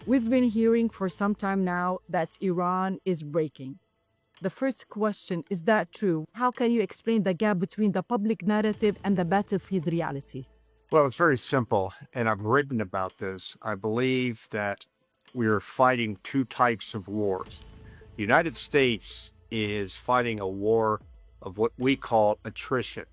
We've been hearing for some time now that Iran is breaking. The first question, is that true? How can you explain the gap between the public narrative and the battlefield reality? Well, it's very simple, and I've written about this. I believe that we're fighting two types of wars. The United States is fighting a war of what we call attrition,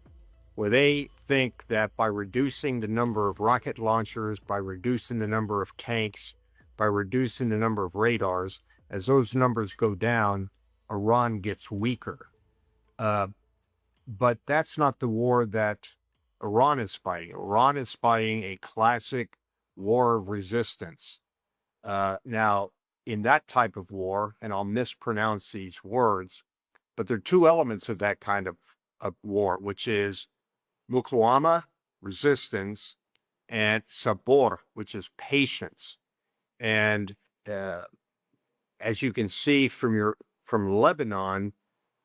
where they think that by reducing the number of rocket launchers, by reducing the number of tanks, by reducing the number of radars, as those numbers go down, Iran gets weaker. But that's not the war that Iran is fighting. Iran is fighting a classic war of resistance. Now, in that type of war, and I'll mispronounce these words, but there are two elements of that kind of war, which is muqawama, resistance, and sabor, which is patience. And as you can see from Lebanon,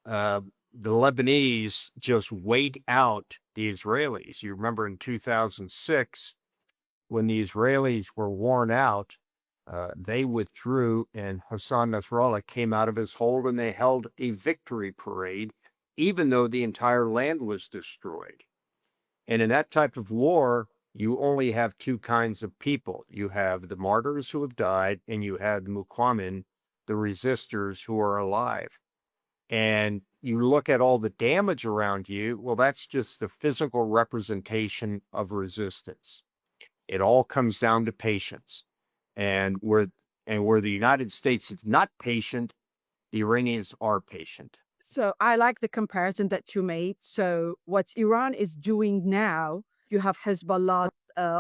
the Lebanese just wait out the Israelis. You remember in 2006, when the Israelis were worn out, they withdrew, and Hassan Nasrallah came out of his hole, and they held a victory parade, even though the entire land was destroyed. And in that type of war, you only have two kinds of people. You have the martyrs who have died, and you have the muqamin, the resistors who are alive. And you look at all the damage around you, well, that's just the physical representation of resistance. It all comes down to patience. And where the United States is not patient, the Iranians are patient. So I like the comparison that you made. So what Iran is doing now, you have Hezbollah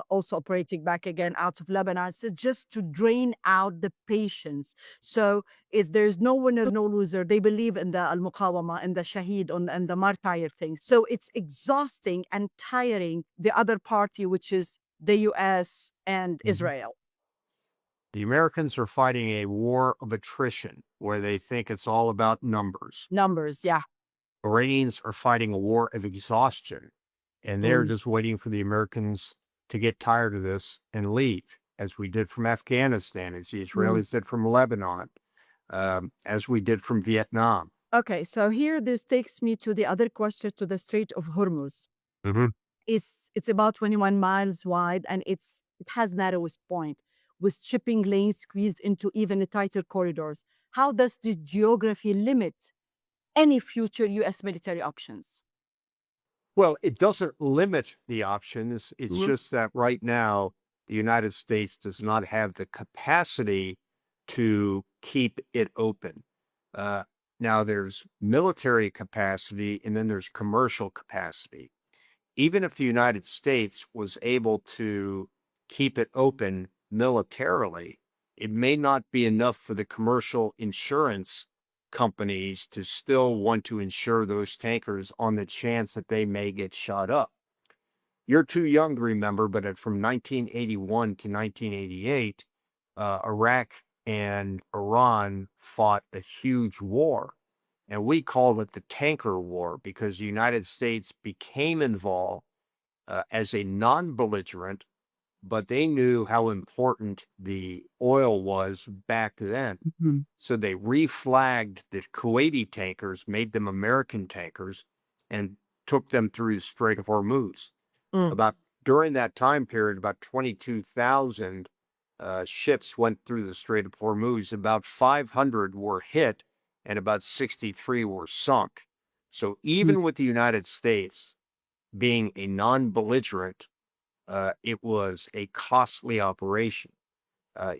also operating back again out of Lebanon, so just to drain out the patience. So there's no winner, no loser. They believe in the al-muqawama and the shaheed and the martyr thing. So it's exhausting and tiring the other party, which is the U.S. and Israel. The Americans are fighting a war of attrition where they think it's all about numbers. Numbers, yeah. Iranians are fighting a war of exhaustion, and they're just waiting for the Americans to get tired of this and leave, as we did from Afghanistan, as the Israelis did from Lebanon, as we did from Vietnam. Okay, so here this takes me to the other question, to the Strait of Hormuz. It's about 21 miles wide, and it has narrowest point, with shipping lanes squeezed into even tighter corridors. How does the geography limit any future U.S. military options? Well, it doesn't limit the options. It's just that right now, the United States does not have the capacity to keep it open. Now, there's military capacity, and then there's commercial capacity. Even if the United States was able to keep it open militarily, it may not be enough for the commercial insurance companies to still want to insure those tankers on the chance that they may get shot up. You're too young to remember, but from 1981 to 1988, Iraq and Iran fought a huge war. And we called it the tanker war because the United States became involved as a non-belligerent, but they knew how important the oil was back then. So they reflagged the Kuwaiti tankers, made them American tankers, and took them through the Strait of Hormuz. During that time period, about 22,000 ships went through the Strait of Hormuz. About 500 were hit, and about 63 were sunk. So even with the United States being a non-belligerent, it was a costly operation.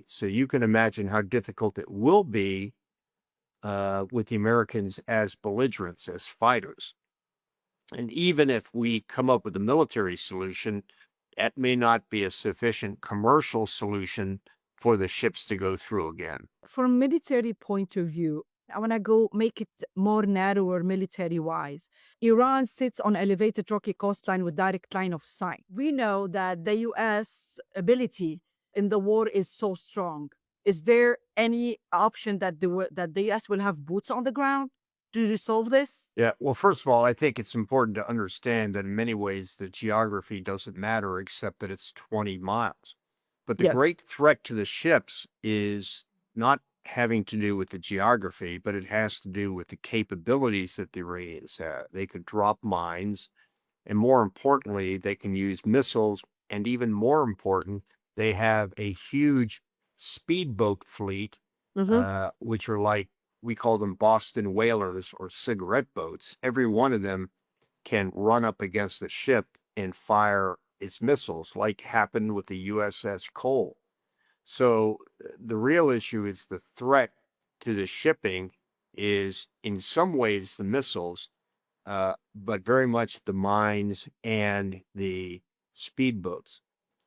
So you can imagine how difficult it will be with the Americans as belligerents, as fighters. And even if we come up with a military solution, that may not be a sufficient commercial solution for the ships to go through again. From a military point of view, I want to go make it more narrower military-wise. Iran sits on elevated rocky coastline with direct line of sight. We know that the U.S. ability in the war is so strong. Is there any option that the U.S. will have boots on the ground to resolve this? Yeah, well, first of all, I think it's important to understand that in many ways the geography doesn't matter except that it's 20 miles. But the Yes. great threat to the ships is not having to do with the geography, but it has to do with the capabilities that the Iranians have. They could drop mines, and more importantly, they can use missiles. And even more important, they have a huge speedboat fleet, Mm-hmm. which are like, we call them Boston whalers or cigarette boats. Every one of them can run up against the ship and fire its missiles, like happened with the USS Cole. So the real issue is the threat to the shipping is in some ways the missiles, but very much the mines and the speedboats.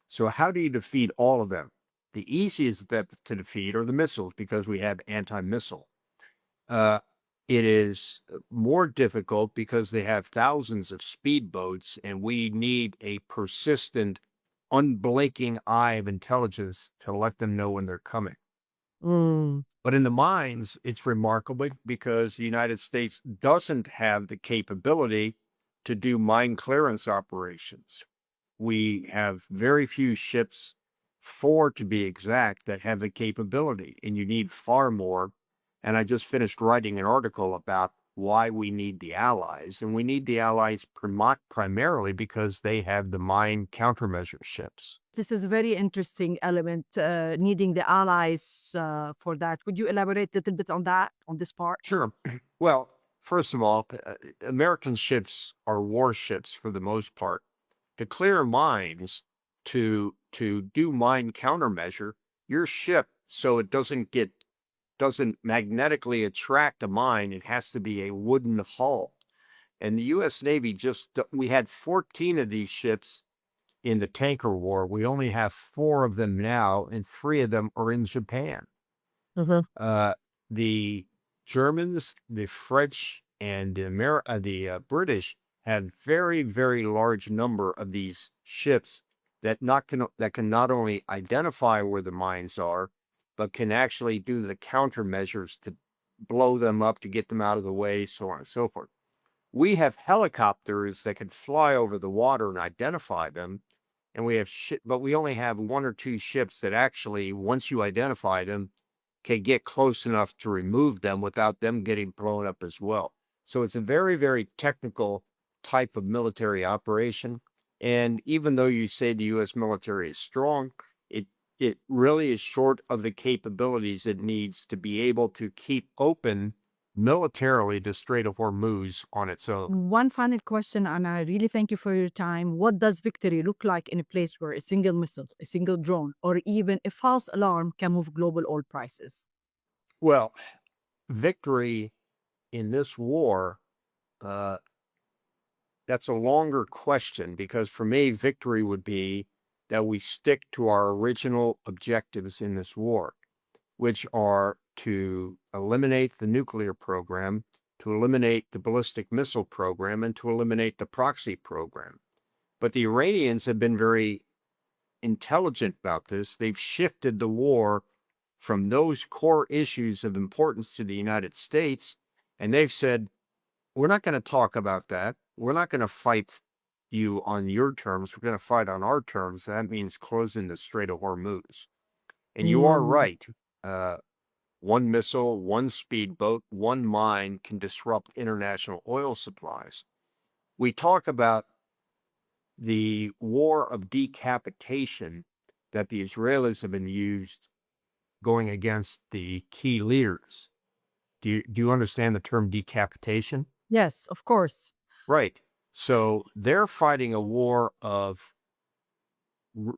So how do you defeat all of them? The easiest to defeat are the missiles because we have anti-missile. Uh, it is more difficult because they have thousands of speedboats, and we need a persistent, unblinking eye of intelligence to let them know when they're coming. Mm. But in the mines, it's remarkable because the United States doesn't have the capability to do mine clearance operations. We have very few ships, 4 to be exact, that have the capability, and you need far more. And I just finished writing an article about why we need the Allies, and we need the Allies primarily because they have the mine countermeasure ships. This is a very interesting element, needing the allies for that. Could you elaborate a little bit on that, on this part? Sure. Well, first of all, American ships are warships for the most part. To clear mines, to do mine countermeasure, your ship, so it doesn't magnetically attract a mine, it has to be a wooden hull. And the U.S. Navy we had 14 of these ships in the tanker war. We only have 4 of them now, and 3 of them are in Japan. Mm-hmm. The Germans, the French, and the British had very, very large number of these ships that can not only identify where the mines are, but can actually do the countermeasures to blow them up, to get them out of the way, so on and so forth. We have helicopters that can fly over the water and identify them, and but we only have 1 or 2 ships that actually, once you identify them, can get close enough to remove them without them getting blown up as well. So it's a very, very technical type of military operation. And even though you say the U.S. military is strong, it really is short of the capabilities it needs to be able to keep open militarily the Strait of Hormuz on its own. One final question, and I really thank you for your time. What does victory look like in a place where a single missile, a single drone, or even a false alarm can move global oil prices? Well, victory in this war, uh, that's a longer question, because for me, victory would be that we stick to our original objectives in this war, which are to eliminate the nuclear program, to eliminate the ballistic missile program, and to eliminate the proxy program. But the Iranians have been very intelligent about this. They've shifted the war from those core issues of importance to the United States, and they've said, we're not going to talk about that. We're not going to fight you on your terms. We're going to fight on our terms. That means closing the Strait of Hormuz. And you are Mm. right. Uh, one missile, one speedboat, one mine can disrupt international oil supplies. We talk about the war of decapitation that the Israelis have been used going against the key leaders. Do you understand the term decapitation? Yes, of course. Right. So they're fighting a war of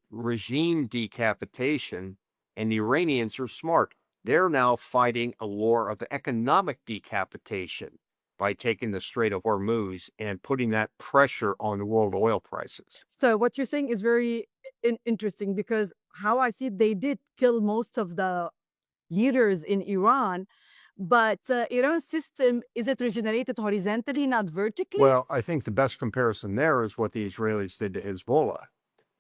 regime decapitation, and the Iranians are smart. They're now fighting a war of economic decapitation by taking the Strait of Hormuz and putting that pressure on the world oil prices. So what you're saying is very interesting, because how I see it, they did kill most of the leaders in Iran, but Iran's system, is it regenerated horizontally, not vertically? Well, I think the best comparison there is what the Israelis did to Hezbollah.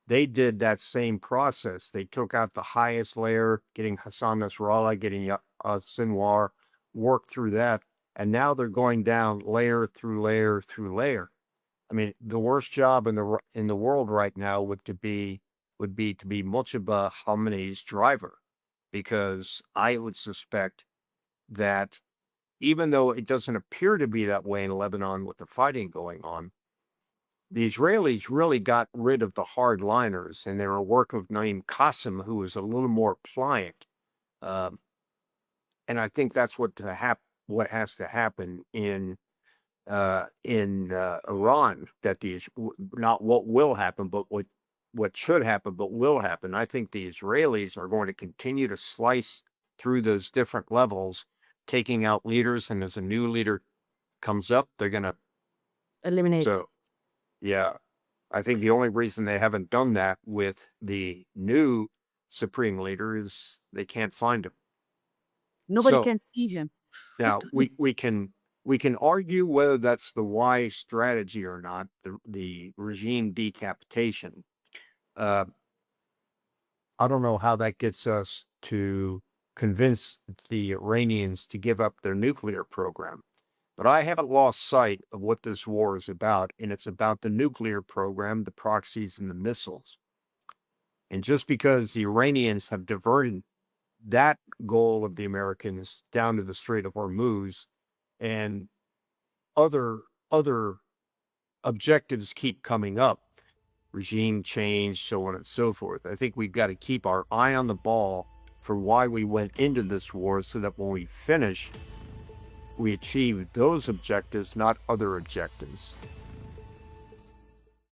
They did that same process. They took out the highest layer, getting Hassan Nasrallah, getting Sinwar, worked through that, and now they're going down layer through layer through layer. I mean, the worst job in the world right now would would be to be Mojtaba Khamenei's driver, because I would suspect that even though it doesn't appear to be that way in Lebanon with the fighting going on, the Israelis really got rid of the hardliners, and they were a work of Naim Qassem, who was a little more pliant. Um, and I think that's what has to happen in Iran. That not what will happen, but what should happen, but will happen. I think the Israelis are going to continue to slice through those different levels, taking out leaders, and as a new leader comes up, they're going to Eliminate. so. Yeah, I think the only reason they haven't done that with the new supreme leader is they can't find him. Nobody So can see him. now we can argue whether that's the wise strategy or not, the regime decapitation. I don't know how that gets us to convince the Iranians to give up their nuclear program. But I haven't lost sight of what this war is about, and it's about the nuclear program, the proxies, and the missiles. And just because the Iranians have diverted that goal of the Americans down to the Strait of Hormuz, and other objectives keep coming up, regime change, so on and so forth, I think we've got to keep our eye on the ball for why we went into this war, so that when we finish, we achieve those objectives, not other objectives.